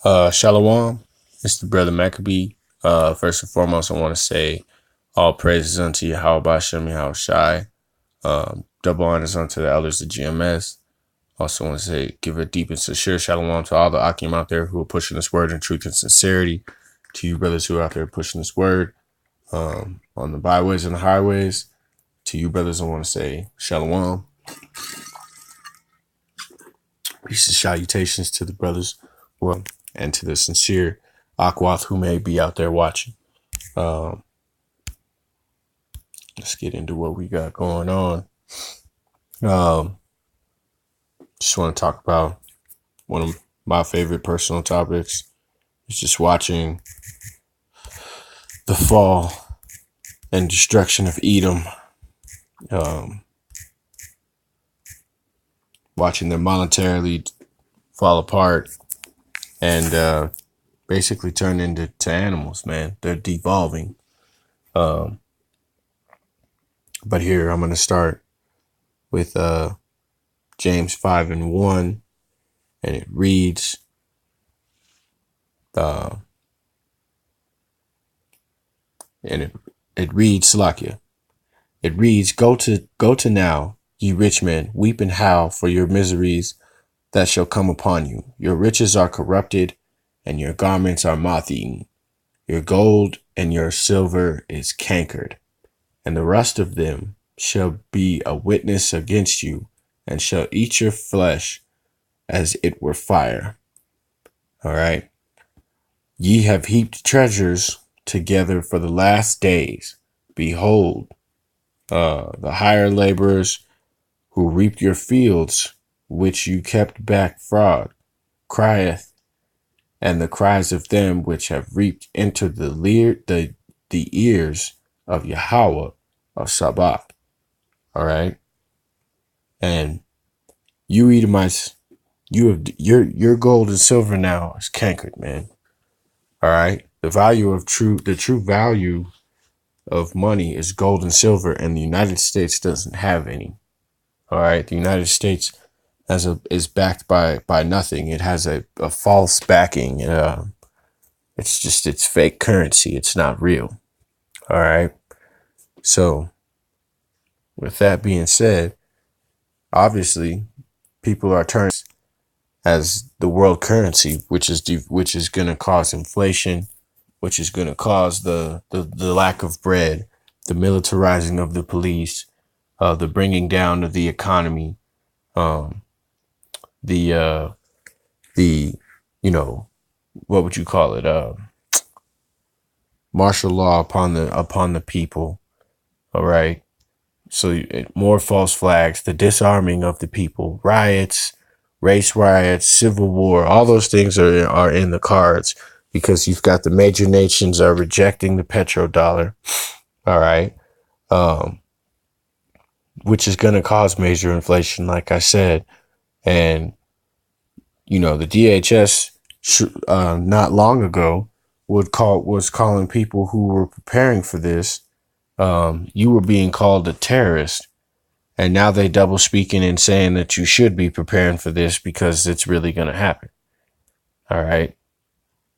Shalom, it's the brother Maccabee. First and foremost, I want to say all praises unto Yahweh Bashem Yahweh Shai. Double honors unto the elders of GMS. Also want to say give a deep and sincere shalom to all the Akim out there who are pushing this word in truth and sincerity. To you brothers who are out there pushing this word on the byways and the highways. To you brothers, I want to say shalom. Peace and salutations to the brothers, well, and to the sincere Akwath who may be out there watching. Um, let's get into what we got going on. Just want to talk about one of my favorite personal topics. It's just watching the fall and destruction of Edom. Watching them monetarily fall apart and basically turn into animals, man. They're devolving. But here I'm going to start with James 5:1, and it reads, Salakia. It reads, Go to now, ye rich men, weep and howl for your miseries that shall come upon you. Your riches are corrupted, and your garments are moth-eaten. Your gold and your silver is cankered, and the rust of them shall be a witness against you, and shall eat your flesh as it were fire. All right. Ye have heaped treasures together for the last days. Behold, the hired laborers who reaped your fields, which you kept back fraud, crieth, and the cries of them which have reaped enter the ears of Yahweh of Sabbath. All right. And you Edomites, you have your gold and silver now is cankered, man. All right. The true value of money is gold and silver, and the United States doesn't have any. All right. The United States is backed by nothing. It has a false backing. It's fake currency. It's not real. All right. So with that being said, obviously people are turning as the world currency, which is going to cause inflation, which is going to cause the lack of bread, the militarizing of the police, the bringing down of the economy, um, the what would you call it? Martial law upon the people. All right. So more false flags, the disarming of the people, riots, race riots, civil war, all those things are in the cards because you've got the major nations are rejecting the petrodollar. All right. Which is going to cause major inflation, like I said. And, the DHS not long ago was calling people who were preparing for this. You were being called a terrorist. And now they double speaking and saying that you should be preparing for this because it's really going to happen. All right.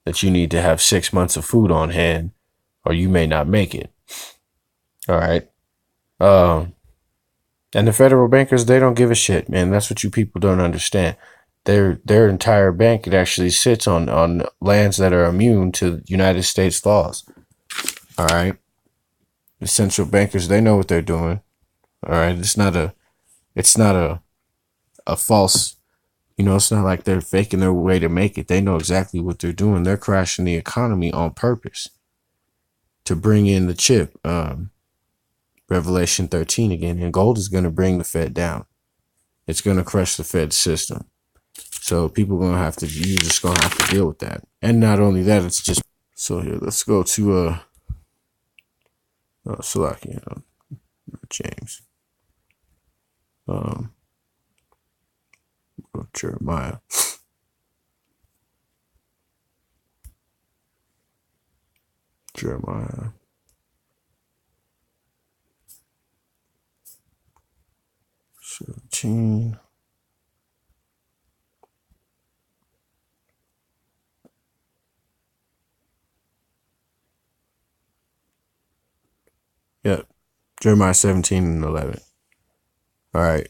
That you need to have 6 months of food on hand or you may not make it. All right. And the federal bankers, they don't give a shit, man. That's what you people don't understand. Their entire bank, it actually sits on lands that are immune to United States laws. All right. The central bankers, they know what they're doing. All right. It's not a false, it's not like they're faking their way to make it. They know exactly what they're doing. They're crashing the economy on purpose to bring in the chip. Revelation 13 again, and gold is going to bring the Fed down. It's going to crush the Fed system. So people you're just going to have to deal with that. And not only that, it's just, so here, let's go to, Salakia, James, Jeremiah. Jeremiah 17. Jeremiah 17:11. All right.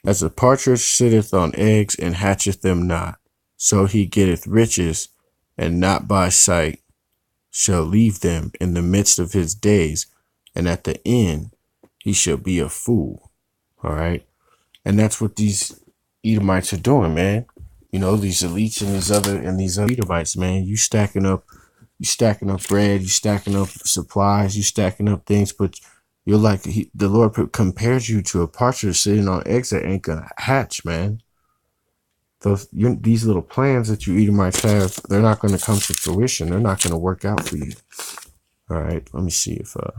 As a partridge sitteth on eggs and hatcheth them not, so he getteth riches, and not by sight shall leave them in the midst of his days, and at the end he shall be a fool. All right. And that's what these Edomites are doing, man. You know, these elites and these other Edomites, man. You stacking up bread, you stacking up supplies, you stacking up things, but you're like the Lord compares you to a partridge sitting on eggs that ain't gonna hatch, man. These little plans that you Edomites have, they're not gonna come to fruition. They're not gonna work out for you. All right, let me see if all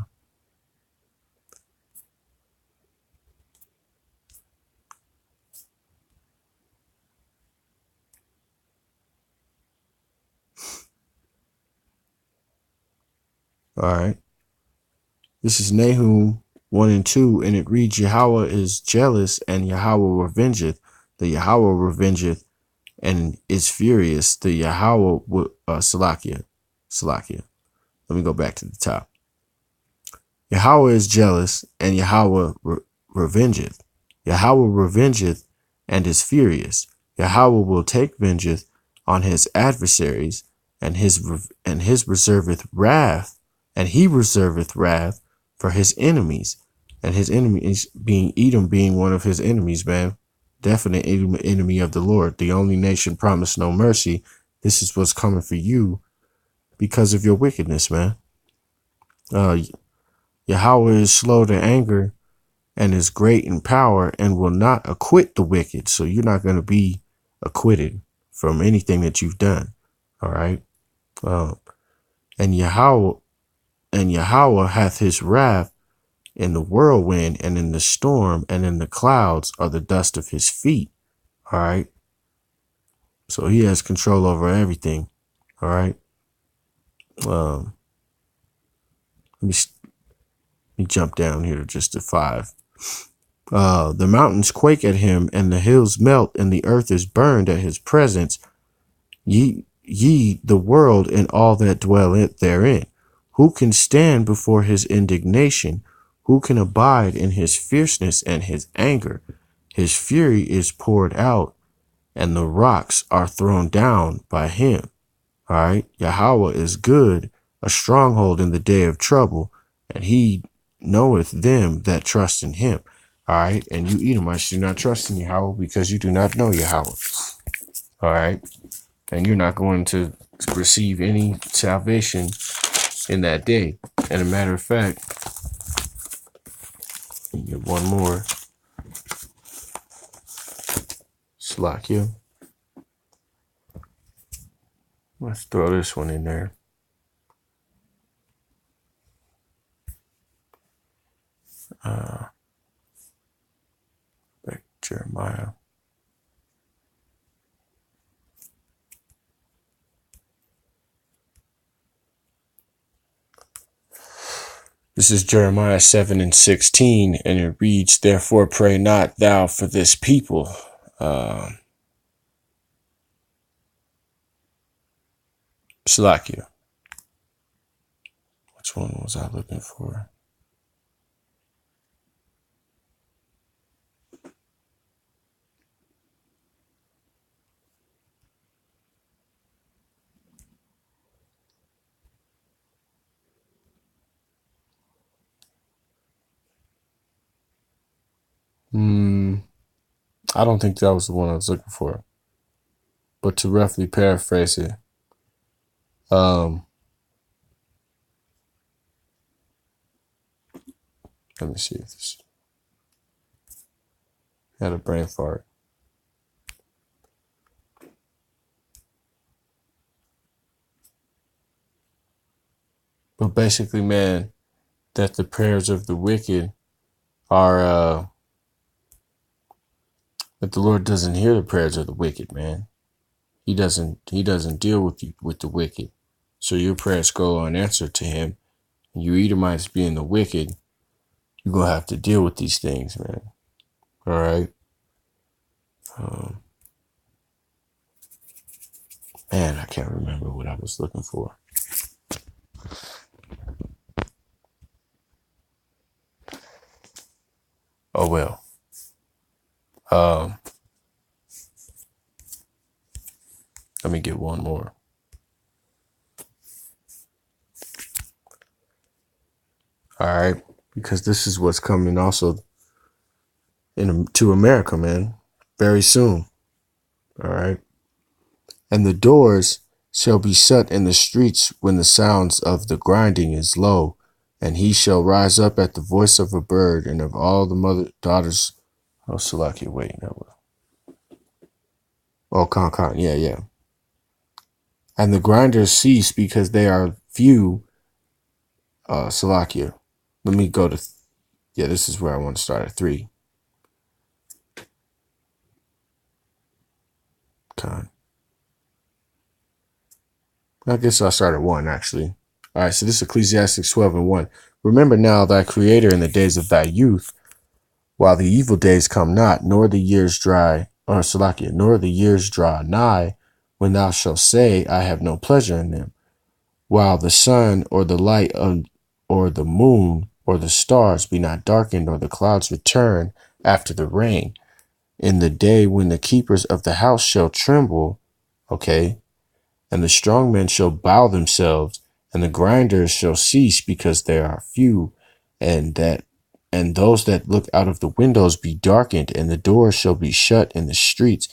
right. This is Nahum 1 and 2, and it reads, Yahweh is jealous, and Yahweh revengeth. The Yahweh revengeth, and is furious. The Yahweh, Salakia. Let me go back to the top. Yahweh is jealous, and Yahweh revengeth. Yahweh revengeth, and is furious. Yahweh will take vengeance on his adversaries, and his reserveth wrath, and he reserveth wrath for his enemies, and his enemies being Edom, being one of his enemies, man. Definite enemy of the Lord. The only nation promised no mercy. This is what's coming for you because of your wickedness, man. Yahweh is slow to anger and is great in power and will not acquit the wicked. So you're not going to be acquitted from anything that you've done. All right. And Yahweh hath his wrath in the whirlwind and in the storm and in the clouds are the dust of his feet. All right. So he has control over everything. All right. Let me jump down here just to 5. The mountains quake at him, and the hills melt, and the earth is burned at his presence. Ye the world and all that dwell therein. Who can stand before his indignation? Who can abide in his fierceness and his anger? His fury is poured out, and the rocks are thrown down by him. All right. Yahweh is good, a stronghold in the day of trouble, and he knoweth them that trust in him. All right. And you Edomites do not trust in Yahweh because you do not know Yahweh. All right. And you're not going to receive any salvation in that day. And a matter of fact, let me get one more. Slakia. Let's throw this one in there. Back to Jeremiah. This is Jeremiah 7 and 16, and it reads, Therefore pray not thou for this people. Slakia. Which one was I looking for? I don't think that was the one I was looking for. But to roughly paraphrase it, let me see if this had a brain fart. But basically, man, that the prayers of the wicked are that the Lord doesn't hear the prayers of the wicked, man. He doesn't deal with the wicked. So your prayers go unanswered to him. And you Edomites being the wicked, you're gonna have to deal with these things, man. All right. Man, I can't remember what I was looking for. Oh well. Um, let me get one more. All right, because this is what's coming also to America, man, very soon. All right, and the doors shall be shut in the streets when the sounds of the grinding is low, and he shall rise up at the voice of a bird and of all the daughters. Oh, Salakia, wait, no. Oh, Cankered, yeah. And the grinders cease because they are few. Salakia. Let me go to. Yeah, this is where I want to start at 3. Con. I guess I'll start at 1, actually. All right, so this is Ecclesiastes 12:1. Remember now thy Creator in the days of thy youth, while the evil days come not, nor the years nor the years draw nigh, when thou shalt say, I have no pleasure in them. While the sun or the light or the moon or the stars be not darkened, or the clouds return after the rain, in the day when the keepers of the house shall tremble, okay, and the strong men shall bow themselves, and the grinders shall cease because they are few, and those that look out of the windows be darkened, and the doors shall be shut in the streets,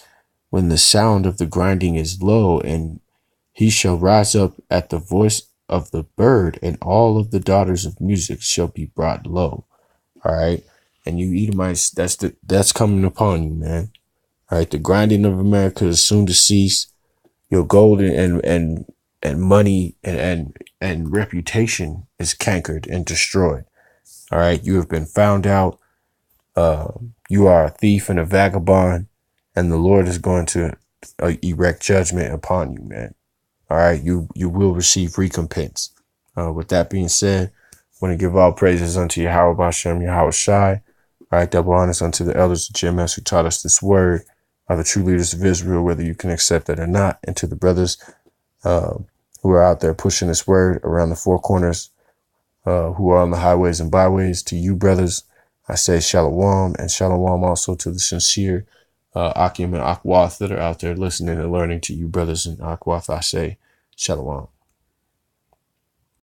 when the sound of the grinding is low, and he shall rise up at the voice of the bird, and all of the daughters of music shall be brought low. All right. And you Edomites, that's coming upon you, man. All right. The grinding of America is soon to cease. Your gold and money and reputation is cankered and destroyed. All right. You have been found out. You are a thief and a vagabond, and the Lord is going to erect judgment upon you, man. All right, you will receive recompense. With that being said, I want to give all praises unto Yahweh Bashem, Yahweh Shai. All right, double honors unto the elders of GMS who taught us this word, are the true leaders of Israel, whether you can accept it or not, and to the brothers who are out there pushing this word around the 4 corners, who are on the highways and byways. To you, brothers, I say shalom, and shalom also to the sincere Akim and Akwath that are out there listening and learning. To you, brothers in Akwath, I say shalom.